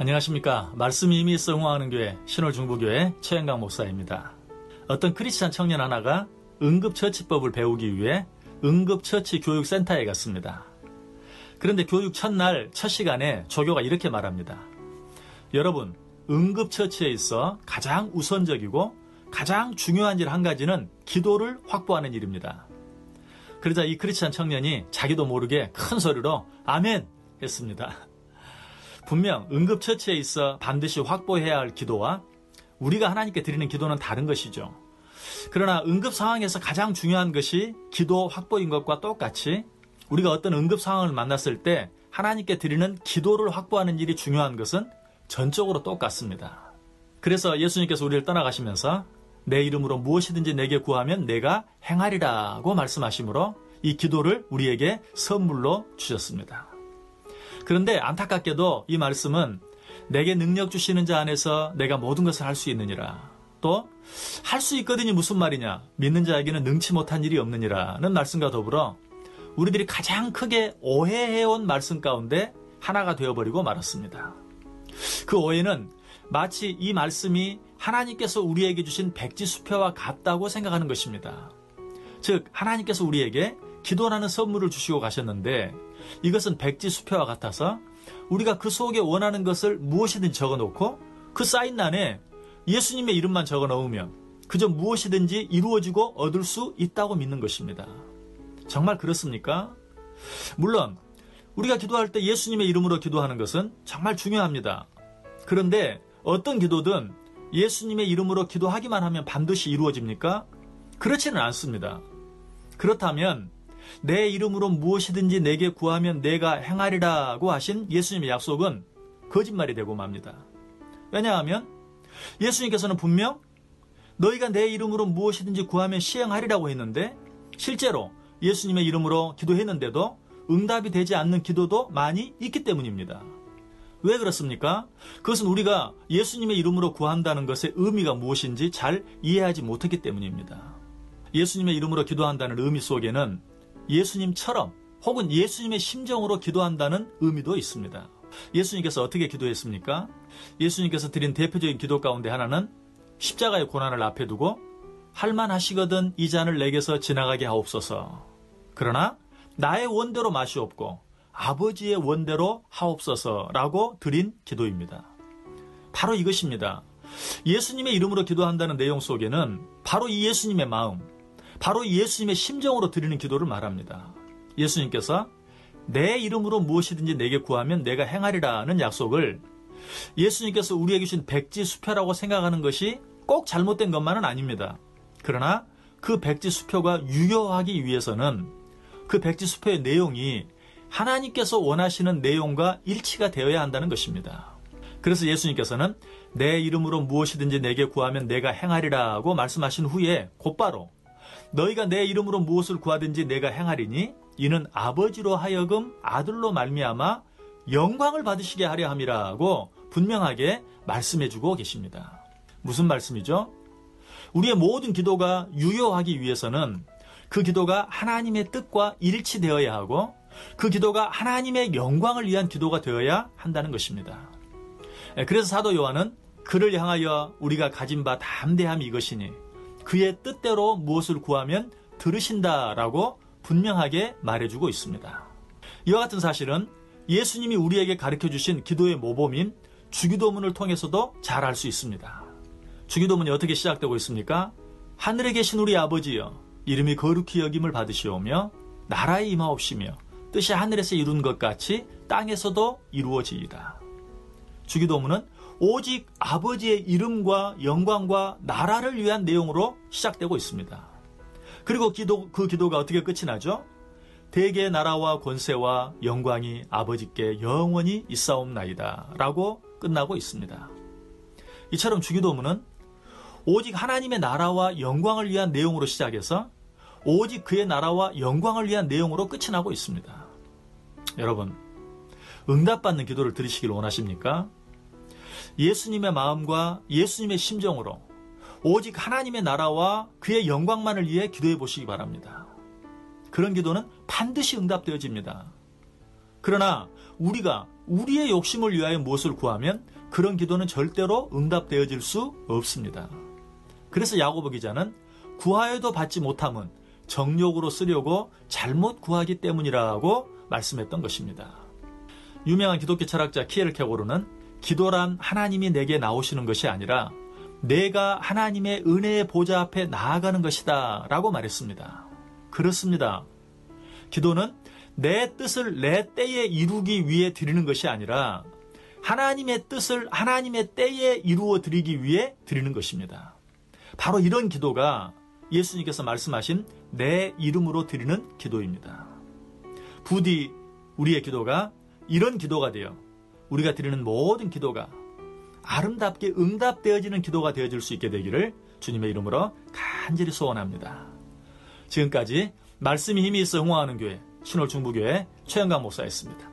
안녕하십니까. 말씀이 이미 있어 응원하는 교회 신월중부교회 최영강 목사입니다. 어떤 크리스찬 청년 하나가 응급처치법을 배우기 위해 응급처치 교육센터에 갔습니다. 그런데 교육 첫날 첫 시간에 조교가 이렇게 말합니다. 여러분, 응급처치에 있어 가장 우선적이고 가장 중요한 일 한 가지는 기도를 확보하는 일입니다. 그러자 이 크리스찬 청년이 자기도 모르게 큰 소리로 아멘 했습니다. 분명 응급처치에 있어 반드시 확보해야 할 기도와 우리가 하나님께 드리는 기도는 다른 것이죠. 그러나 응급 상황에서 가장 중요한 것이 기도 확보인 것과 똑같이 우리가 어떤 응급 상황을 만났을 때 하나님께 드리는 기도를 확보하는 일이 중요한 것은 전적으로 똑같습니다. 그래서 예수님께서 우리를 떠나가시면서 내 이름으로 무엇이든지 내게 구하면 내가 행하리라고 말씀하시므로 이 기도를 우리에게 선물로 주셨습니다. 그런데 안타깝게도 이 말씀은 내게 능력 주시는 자 안에서 내가 모든 것을 할 수 있느니라, 또 할 수 있거든이 무슨 말이냐, 믿는 자에게는 능치 못한 일이 없느니라는 말씀과 더불어 우리들이 가장 크게 오해해온 말씀 가운데 하나가 되어버리고 말았습니다. 그 오해는 마치 이 말씀이 하나님께서 우리에게 주신 백지수표와 같다고 생각하는 것입니다. 즉 하나님께서 우리에게 기도라는 선물을 주시고 가셨는데 이것은 백지수표와 같아서 우리가 그 속에 원하는 것을 무엇이든지 적어놓고 그 사인란에 예수님의 이름만 적어 넣으면 그저 무엇이든지 이루어지고 얻을 수 있다고 믿는 것입니다. 정말 그렇습니까? 물론 우리가 기도할 때 예수님의 이름으로 기도하는 것은 정말 중요합니다. 그런데 어떤 기도든 예수님의 이름으로 기도하기만 하면 반드시 이루어집니까? 그렇지는 않습니다. 그렇다면 내 이름으로 무엇이든지 내게 구하면 내가 행하리라고 하신 예수님의 약속은 거짓말이 되고 맙니다. 왜냐하면 예수님께서는 분명 너희가 내 이름으로 무엇이든지 구하면 시행하리라고 했는데 실제로 예수님의 이름으로 기도했는데도 응답이 되지 않는 기도도 많이 있기 때문입니다. 왜 그렇습니까? 그것은 우리가 예수님의 이름으로 구한다는 것의 의미가 무엇인지 잘 이해하지 못했기 때문입니다. 예수님의 이름으로 기도한다는 의미 속에는 예수님처럼 혹은 예수님의 심정으로 기도한다는 의미도 있습니다. 예수님께서 어떻게 기도했습니까? 예수님께서 드린 대표적인 기도 가운데 하나는 십자가의 고난을 앞에 두고 할만하시거든 이 잔을 내게서 지나가게 하옵소서. 그러나 나의 원대로 마시옵고 아버지의 원대로 하옵소서라고 드린 기도입니다. 바로 이것입니다. 예수님의 이름으로 기도한다는 내용 속에는 바로 이 예수님의 마음, 바로 예수님의 심정으로 드리는 기도를 말합니다. 예수님께서 내 이름으로 무엇이든지 내게 구하면 내가 행하리라는 약속을 예수님께서 우리에게 주신 백지수표라고 생각하는 것이 꼭 잘못된 것만은 아닙니다. 그러나 그 백지수표가 유효하기 위해서는 그 백지수표의 내용이 하나님께서 원하시는 내용과 일치가 되어야 한다는 것입니다. 그래서 예수님께서는 내 이름으로 무엇이든지 내게 구하면 내가 행하리라고 말씀하신 후에 곧바로 너희가 내 이름으로 무엇을 구하든지 내가 행하리니 이는 아버지로 하여금 아들로 말미암아 영광을 받으시게 하려 함이라고 분명하게 말씀해주고 계십니다. 무슨 말씀이죠? 우리의 모든 기도가 유효하기 위해서는 그 기도가 하나님의 뜻과 일치되어야 하고 그 기도가 하나님의 영광을 위한 기도가 되어야 한다는 것입니다. 그래서 사도 요한은 그를 향하여 우리가 가진 바 담대함이 이것이니 그의 뜻대로 무엇을 구하면 들으신다라고 분명하게 말해주고 있습니다. 이와 같은 사실은 예수님이 우리에게 가르쳐주신 기도의 모범인 주기도문을 통해서도 잘 알 수 있습니다. 주기도문이 어떻게 시작되고 있습니까? 하늘에 계신 우리 아버지여 이름이 거룩히 여김을 받으시오며 나라에 임하옵시며 뜻이 하늘에서 이룬 것 같이 땅에서도 이루어지이다. 주기도문은 오직 아버지의 이름과 영광과 나라를 위한 내용으로 시작되고 있습니다. 그리고 그 기도가 어떻게 끝이 나죠? 대개의 나라와 권세와 영광이 아버지께 영원히 있사옵나이다 라고 끝나고 있습니다. 이처럼 주기도문은 오직 하나님의 나라와 영광을 위한 내용으로 시작해서 오직 그의 나라와 영광을 위한 내용으로 끝이 나고 있습니다. 여러분, 응답받는 기도를 들으시길 원하십니까? 예수님의 마음과 예수님의 심정으로 오직 하나님의 나라와 그의 영광만을 위해 기도해 보시기 바랍니다. 그런 기도는 반드시 응답되어집니다. 그러나 우리가 우리의 욕심을 위하여 무엇을 구하면 그런 기도는 절대로 응답되어질 수 없습니다. 그래서 야고보 기자는 구하여도 받지 못함은 정욕으로 쓰려고 잘못 구하기 때문이라고 말씀했던 것입니다. 유명한 기독교 철학자 키에르케고르는 기도란 하나님이 내게 나오시는 것이 아니라 내가 하나님의 은혜의 보좌 앞에 나아가는 것이다 라고 말했습니다. 그렇습니다. 기도는 내 뜻을 내 때에 이루기 위해 드리는 것이 아니라 하나님의 뜻을 하나님의 때에 이루어 드리기 위해 드리는 것입니다. 바로 이런 기도가 예수님께서 말씀하신 내 이름으로 드리는 기도입니다. 부디 우리의 기도가 이런 기도가 되어 우리가 드리는 모든 기도가 아름답게 응답되어지는 기도가 되어질 수 있게 되기를 주님의 이름으로 간절히 소원합니다. 지금까지 말씀이 힘이 있어 응원하는 교회 신월중부교회 최영강 목사였습니다.